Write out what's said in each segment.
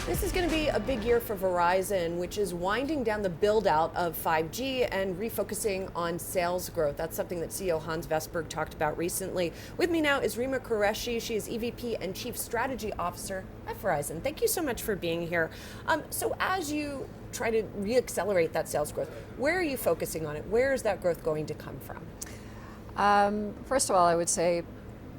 This is going to be a big year for Verizon, which is winding down the build out of 5G and refocusing on sales growth. That's something that CEO Hans Vestberg talked about recently. With me now is Rima Qureshi. She is EVP and Chief Strategy Officer at Verizon. Thank you so much for being here. So as you try to reaccelerate that sales growth, where are you focusing on it? Where is that growth going to come from? First of all, I would say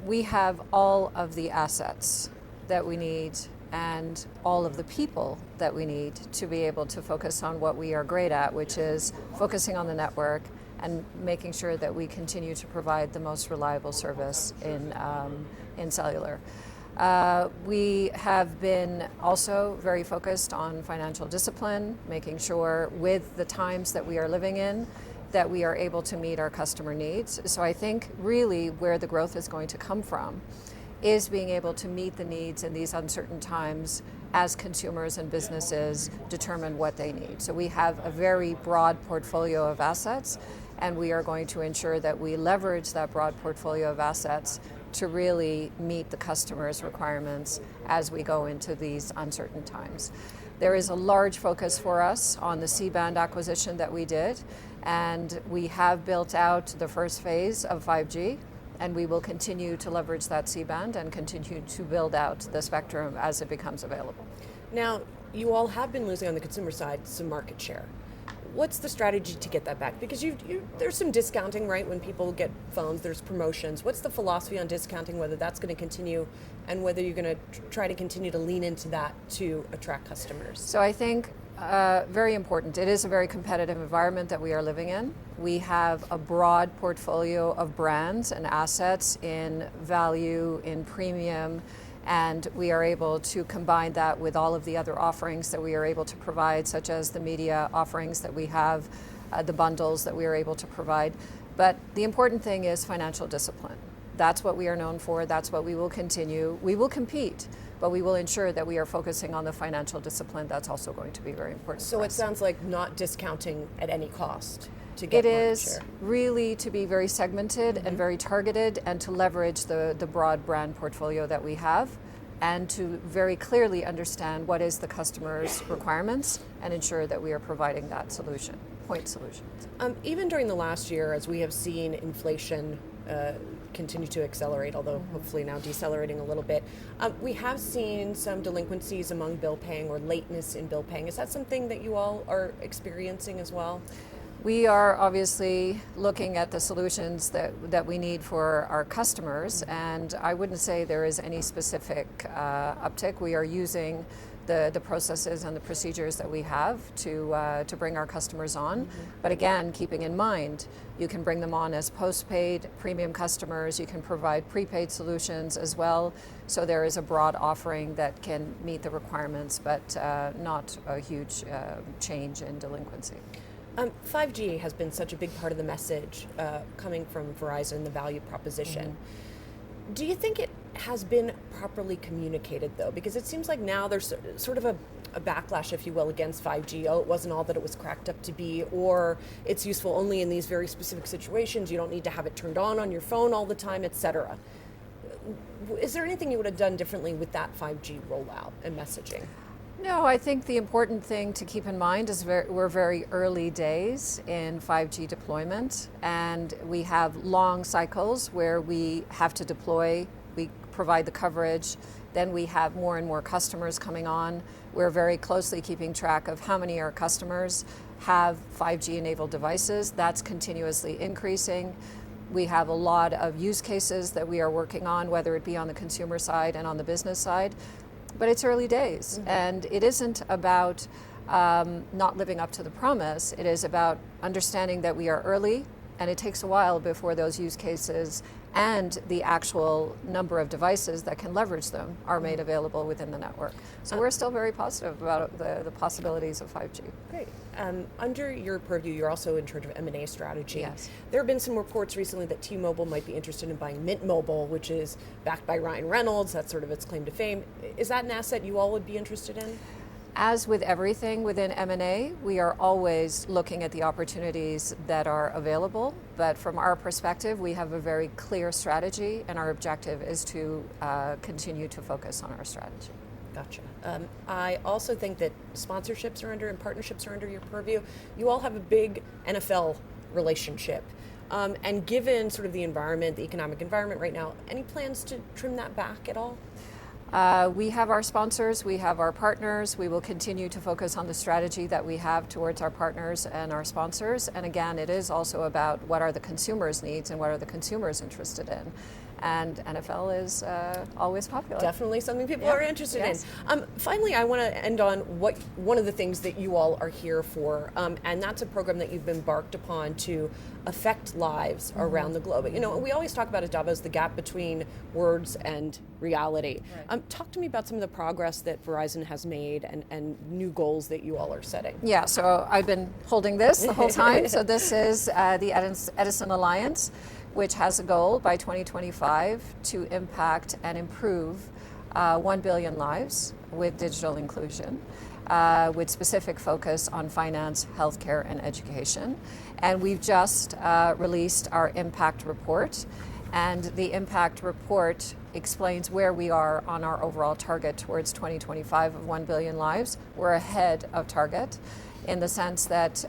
we have all of the assets that we need and all of the people that we need to be able to focus on what we are great at, which is focusing on the network and making sure that we continue to provide the most reliable service in cellular. We have been also very focused on financial discipline, making sure with the times that we are living in that we are able to meet our customer needs. So I think really where the growth is going to come from is being able to meet the needs in these uncertain times as consumers and businesses determine what they need. So we have a very broad portfolio of assets, and we are going to ensure that we leverage that broad portfolio of assets to really meet the customer's requirements as we go into these uncertain times. There is a large focus for us on the C-band acquisition that we did, and we have built out the first phase of 5G. And we will continue to leverage that C-band and continue to build out the spectrum as it becomes available. Now, you all have been losing on the consumer side some market share. What's the strategy to get that back? Because there's some discounting, right? When people get phones, there's promotions. What's the philosophy on discounting, whether that's going to continue and whether you're going to try to continue to lean into that to attract customers? So I think very important. It is a very competitive environment that we are living in. We have a broad portfolio of brands and assets in value, in premium, and we are able to combine that with all of the other offerings that we are able to provide, such as the media offerings that we have, the bundles that we are able to provide. But the important thing is financial discipline. That's what we are known for. That's what we will continue. We will compete, but we will ensure that we are focusing on the financial discipline. That's also going to be very important. So it sounds like not discounting at any cost to get market share. It is really to be very segmented and very targeted, and to leverage the broad brand portfolio that we have, and to very clearly understand what is the customer's requirements and ensure that we are providing that solution, point solutions. Even during the last year, as we have seen inflation continue to accelerate, although hopefully now decelerating a little bit, we have seen some delinquencies among bill paying or lateness in bill paying. Is that something that you all are experiencing as well? We are obviously looking at the solutions that we need for our customers, and I wouldn't say there is any specific uptick. We are using the processes and the procedures that we have to bring our customers on. But again, keeping in mind, you can bring them on as postpaid premium customers. You can provide prepaid solutions as well. So there is a broad offering that can meet the requirements, but not a huge change in delinquency. 5G has been such a big part of the message coming from Verizon, the value proposition. Do you think it has been properly communicated, though? Because it seems like now there's sort of a backlash, if you will, against 5G. Oh, it wasn't all that it was cracked up to be, or it's useful only in these very specific situations. You don't need to have it turned on your phone all the time, etc. Is there anything you would have done differently with that 5G rollout and messaging? No, I think the important thing to keep in mind is we're very early days in 5G deployment, and we have long cycles where we have to deploy, we provide the coverage, then we have more and more customers coming on. We're very closely keeping track of how many of our customers have 5G enabled devices. That's continuously increasing. We have a lot of use cases that we are working on, whether it be on the consumer side and on the business side. But it's early days, and it isn't about not living up to the promise. It is about understanding that we are early, and it takes a while before those use cases and the actual number of devices that can leverage them are made available within the network. So we're still very positive about the possibilities of 5G. Great. Under your purview, you're also in charge of M&A strategy. Yes. There have been some reports recently that T-Mobile might be interested in buying Mint Mobile, which is backed by Ryan Reynolds. That's sort of its claim to fame. Is that an asset you all would be interested in? As with everything within M&A, we are always looking at the opportunities that are available, but from our perspective, we have a very clear strategy, and our objective is to continue to focus on our strategy. Gotcha. I also think that sponsorships are under and partnerships are under your purview. You all have a big NFL relationship. And given sort of the environment, the economic environment right now, any plans to trim that back at all? We have our sponsors, we have our partners. We will continue to focus on the strategy that we have towards our partners and our sponsors. And again, it is also about what are the consumers' needs and what are the consumers interested in. And NFL is always popular. Definitely something people are interested in. Finally, I want to end on one of the things that you all are here for, and that's a program that you've embarked upon to affect lives around the globe. You know, we always talk about at Davos the gap between words and reality. Right. Talk to me about some of the progress that Verizon has made and new goals that you all are setting. Yeah, so I've been holding this the whole time. So this is the Edison Alliance, which has a goal by 2025 to impact and improve 1 billion lives with digital inclusion, with specific focus on finance, healthcare, and education. And we've just released our impact report. And the impact report explains where we are on our overall target towards 2025 of 1 billion lives. We're ahead of target, in the sense that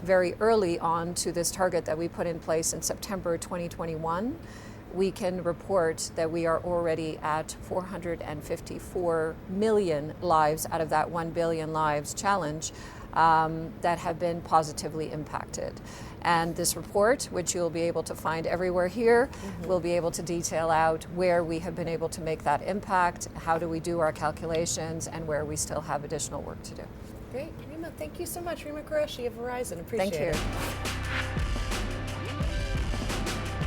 very early on to this target that we put in place in September 2021, we can report that we are already at 454 million lives out of that 1 billion lives challenge that have been positively impacted. And this report, which you'll be able to find everywhere here, will be able to detail out where we have been able to make that impact, how do we do our calculations, and where we still have additional work to do. Great. Rima, thank you so much. Rima Qureshi of Verizon. Appreciate it. Thank you.